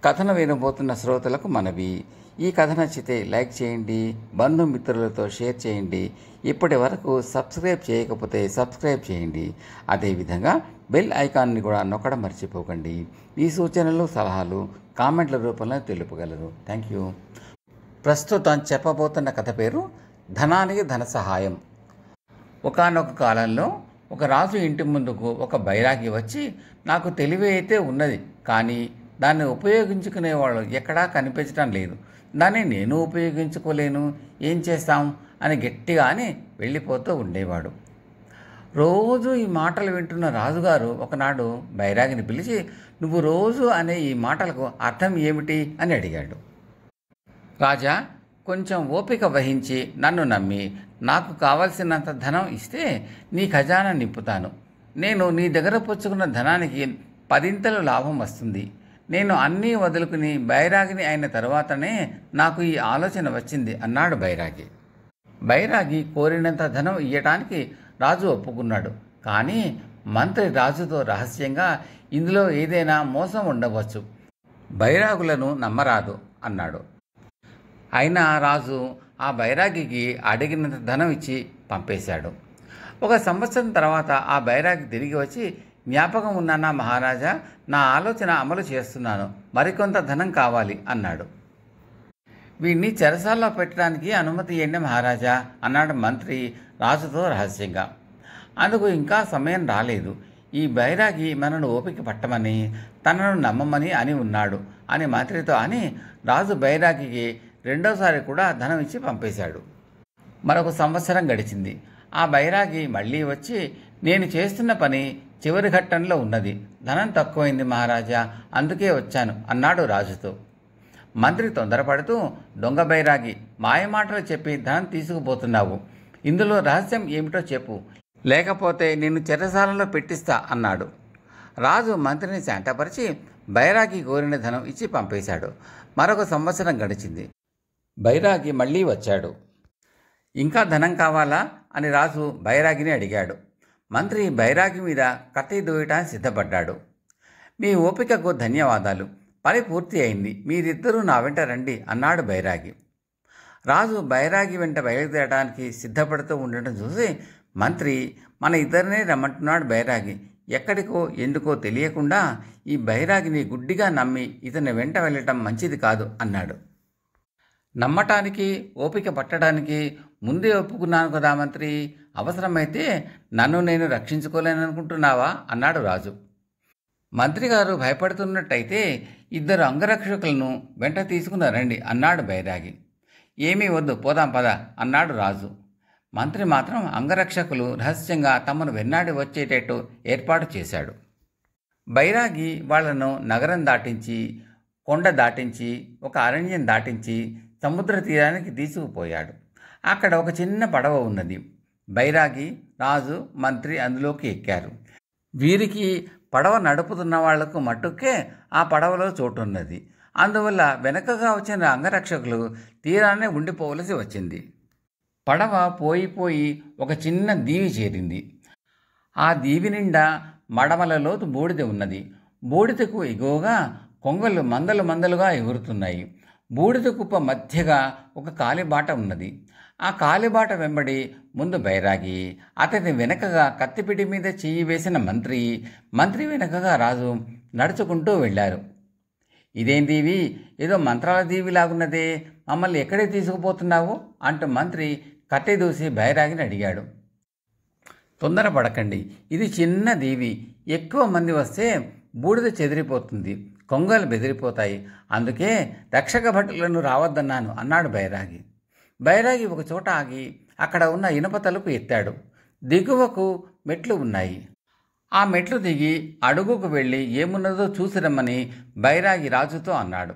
కథను వినబోతున్న శ్రోతలకు మనవి, ఈ కథ నచ్చితే లైక్ చేయండి, బంధుమిత్రులతో షేర్ చేయండి. ఇప్పటి వరకు సబ్స్క్రైబ్ చేయకపోతే సబ్స్క్రైబ్ చేయండి. అదేవిధంగా బెల్ ఐకాన్ని కూడా నొక్కడం మర్చిపోకండి. ఈ సూచనలు, సలహాలు కామెంట్ల రూపంలో తెలుపగలరు. Thank you. ప్రస్తుతం చెప్పబోతున్న కథ పేరు ధనానికి ధన సహాయం. ఒకానొక కాలంలో ఒక రాజు ఇంటి ముందుకు ఒక బైరాగి వచ్చి, నాకు తెలివి అయితే ఉన్నది, కానీ దాన్ని ఉపయోగించుకునేవాళ్ళు ఎక్కడా కనిపించడం లేదు, దాన్ని నేను ఉపయోగించుకోలేను, ఏం చేస్తాం అని గట్టిగా అని వెళ్ళిపోతూ ఉండేవాడు. రోజు ఈ మాటలు వింటున్న రాజుగారు ఒకనాడు బైరాగిని పిలిచి, నువ్వు రోజు అనే ఈ మాటలకు అర్థం ఏమిటి అని అడిగాడు. రాజా, కొంచెం ఓపిక వహించి నన్ను నమ్మి నాకు కావలసినంత ధనం ఇస్తే నీ ఖజానా నింపుతాను. నేను నీ దగ్గర పుచ్చుకున్న ధనానికి 10 లాభం వస్తుంది. నేను అన్నీ వదులుకుని బైరాగిని అయిన తరువాతనే నాకు ఈ ఆలోచన వచ్చింది అన్నాడు బైరాగి. బైరాగి కోరినంత ధనం ఇయ్యటానికి రాజు ఒప్పుకున్నాడు. కానీ మంత్రి రాజుతో రహస్యంగా, ఇందులో ఏదైనా మోసం ఉండవచ్చు, బైరాగులను నమ్మరాదు అన్నాడు. అయినా రాజు ఆ బైరాగికి అడిగినంత ధనం ఇచ్చి పంపేశాడు. 1 సంవత్సరం తర్వాత ఆ బైరాగి తిరిగి వచ్చి, జ్ఞాపకం ఉన్నానా మహారాజా, నా ఆలోచన అమలు చేస్తున్నాను, మరికొంత ధనం కావాలి అన్నాడు. వీడిని చెరసాల్లో పెట్టడానికి అనుమతి ఇవ్వండి మహారాజా అన్నాడు మంత్రి రాజుతో రహస్యంగా. అందుకు ఇంకా సమయం రాలేదు, ఈ బైరాగి మనను ఓపిక పట్టమని, తనను నమ్మమని అని ఉన్నాడు అని మంత్రితో అని రాజు బైరాగికి రెండోసారి కూడా ధనం ఇచ్చి పంపేశాడు. మరొక సంవత్సరం గడిచింది. ఆ బైరాగి మళ్ళీ వచ్చి, నేను చేస్తున్న పని చివరి ఘట్టంలో ఉన్నది, ధనం తక్కువైంది మహారాజా, అందుకే వచ్చాను అన్నాడు రాజుతో. మంత్రి తొందరపడుతూ, దొంగ బైరాగి, మాయమాటలు చెప్పి ధనం తీసుకుపోతున్నావు, ఇందులో రహస్యం ఏమిటో చెప్పు, లేకపోతే నిన్ను చెరసాలలో పెట్టిస్తా అన్నాడు. రాజు మంత్రిని శాంతపరిచి బైరాగి కోరిన ధనం ఇచ్చి పంపేశాడు. మరొక సంవత్సరం గడిచింది. బైరాగి మళ్ళీ వచ్చాడు. ఇంకా ధనం కావాలా అని రాజు బైరాగిని అడిగాడు. మంత్రి బైరాగి మీద కత్తి దూయటానికి సిద్ధపడ్డాడు. మీ ఓపికకు ధన్యవాదాలు, పని పూర్తి అయింది, మీరిద్దరూ నా వెంట రండి అన్నాడు బైరాగి. రాజు బైరాగి వెంట బయలుదేరడానికి సిద్ధపడుతూ ఉండటం చూసి మంత్రి, మన ఇద్దరినే రమ్మంటున్నాడు బైరాగి, ఎక్కడికో ఎందుకో తెలియకుండా ఈ బైరాగిని గుడ్డిగా నమ్మి ఇతని వెంట వెళ్ళటం మంచిది కాదు అన్నాడు. నమ్మటానికి ఓపిక పట్టడానికి ముందే ఒప్పుకున్నాను కదా మంత్రి, అవసరమైతే నన్ను నేను రక్షించుకోలేననుకుంటున్నావా అన్నాడు రాజు. మంత్రి గారు భయపడుతున్నట్టయితే 2 అంగరక్షకులను వెంట తీసుకుని రండి అన్నాడు బైరాగి. ఏమీ వద్దు, పోదాం పద అన్నాడు రాజు. మంత్రి మాత్రం అంగరక్షకులు రహస్యంగా తమను వెన్నాడి వచ్చేటట్టు ఏర్పాటు చేశాడు. బైరాగి వాళ్లను నగరం దాటించి, కొండ దాటించి, ఒక అరణ్యం దాటించి సముద్ర తీరానికి తీసుకుపోయాడు. అక్కడ ఒక చిన్న పడవ ఉన్నది. బైరాగి, రాజు, మంత్రి అందులోకి ఎక్కారు. వీరికి పడవ నడుపుతున్న వాళ్లకు మట్టుకే ఆ పడవలో చోటున్నది. అందువల్ల వెనకగా వచ్చిన అంగరక్షకులు తీరాన్నే ఉండిపోవలసి వచ్చింది. పడవ పోయి ఒక చిన్న దీవి చేరింది. ఆ దీవి నిండా మడమలలోతు బూడిద ఉన్నది. బూడిదకు ఎగువగా కొంగలు మందలుగా ఎగురుతున్నాయి. బూడిద కుప్ప మధ్యగా ఒక కాలిబాట ఉన్నది. ఆ కాలిబాట వెంబడి ముందు బైరాగి, అతని వెనకగా కత్తిపిడి మీద చెయ్యి వేసిన మంత్రి వెనకగా రాజు నడుచుకుంటూ వెళ్ళారు. ఇదేం దీవి, ఏదో మంత్రాల దీవిలాగున్నదే, మమ్మల్ని ఎక్కడికి తీసుకుపోతున్నావు అంటూ మంత్రి కత్తి దూసి బైరాగిని అడిగాడు. తొందరపడకండి, ఇది చిన్న దీవి, ఎక్కువ మంది వస్తే బూడిద చెదిరిపోతుంది, కొంగలు బెదిరిపోతాయి, అందుకే రక్షక భటులను రావద్దన్నాను అన్నాడు బైరాగి. బైరాగి ఒక చోట ఆగి అక్కడ ఉన్న ఇనుప తలుపు ఎత్తాడు. దిగువకు మెట్లు ఉన్నాయి. ఆ మెట్లు దిగి అడుగుకు వెళ్ళి ఏమున్నదో చూసిరమ్మని బైరాగి రాజుతో అన్నాడు.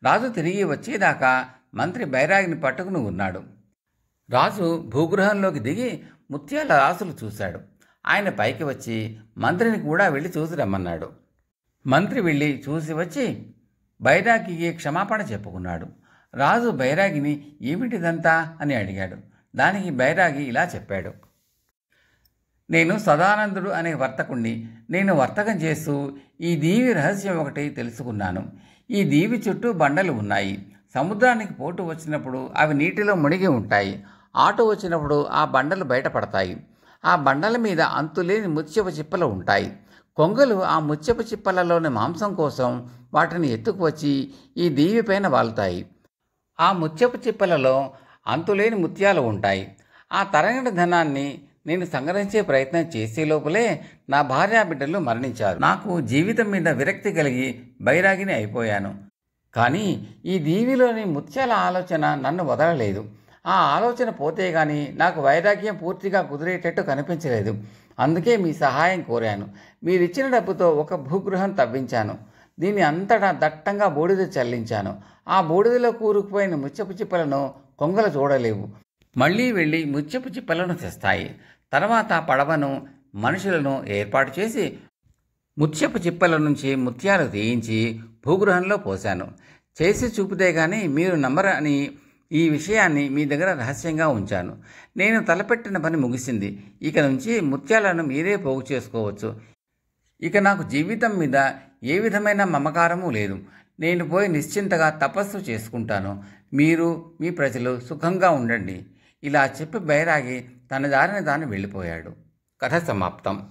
రాజు తిరిగి వచ్చేదాకా మంత్రి బైరాగిని పట్టుకుని ఉన్నాడు. రాజు భూగృహంలోకి దిగి ముత్యాల రాసులు చూశాడు. ఆయన పైకి వచ్చి మంత్రిని కూడా వెళ్ళి చూసి రమ్మన్నాడు. మంత్రి వెళ్ళి చూసి వచ్చి బైరాగికి క్షమాపణ చెప్పుకున్నాడు. రాజు బైరాగిని ఏమిటిదంతా అని అడిగాడు. దానికి బైరాగి ఇలా చెప్పాడు. నేను సదానందుడు అనే వర్తకుణ్ణి. నేను వర్తకం చేస్తూ ఈ దీవి రహస్యం ఒకటి తెలుసుకున్నాను. ఈ దీవి చుట్టూ బండలు ఉన్నాయి. సముద్రానికి పోటు వచ్చినప్పుడు అవి నీటిలో మునిగి ఉంటాయి. ఆటు వచ్చినప్పుడు ఆ బండలు బయటపడతాయి. ఆ బండల మీద అంతులేని ముత్యపు చిప్పలు ఉంటాయి. కొంగలు ఆ ముత్యపు చిప్పలలోని మాంసం కోసం వాటిని ఎత్తుకువచ్చి ఈ దీవి పైన వాలుతాయి. ఆ ముత్యపు చిప్పలలో అంతులేని ముత్యాలు ఉంటాయి. ఆ తరగని ధనాన్ని నేను సంగ్రహించే ప్రయత్నం చేసే లోపలే నా భార్యాబిడ్డలు మరణించారు. నాకు జీవితం మీద విరక్తి కలిగి బైరాగిని అయిపోయాను. కానీ ఈ దీవిలోని ముత్యాల ఆలోచన నన్ను వదలలేదు. ఆ ఆలోచన పోతే గాని నాకు వైరాగ్యం పూర్తిగా కుదిరేటట్టు కనిపించలేదు. అందుకే మీ సహాయం కోరాను. మీరిచ్చిన డబ్బుతో ఒక భూగృహం తవ్వించాను. దీని అంతటా దట్టంగా బూడిద చల్లించాను. ఆ బూడిదలో కూరుకుపోయిన ముత్యపు చిప్పలను కొంగలు చూడలేవు. మళ్ళీ వెళ్ళి ముత్యపు చిప్పలను తెస్తాయి. తర్వాత పడవను, మనుషులను ఏర్పాటు చేసి ముత్యపు చిప్పల నుంచి ముత్యాలు తీయించి భూగృహంలో పోశాను. చేసి చూపితే గాని మీరు నమ్మరని ఈ విషయాన్ని మీ దగ్గర రహస్యంగా ఉంచాను. నేను తలపెట్టిన పని ముగిసింది. ఇక నుంచి ముత్యాలను మీరే పోగు చేసుకోవచ్చు. ఇక నాకు జీవితం మీద ఏ విధమైన మమకారము లేదు. నేను పోయి నిశ్చింతగా తపస్సు చేసుకుంటాను. మీరు మీ ప్రజలు సుఖంగా ఉండండి. ఇలా చెప్పి బైరాగి తన దారిని తాను వెళ్ళిపోయాడు. కథ సమాప్తం.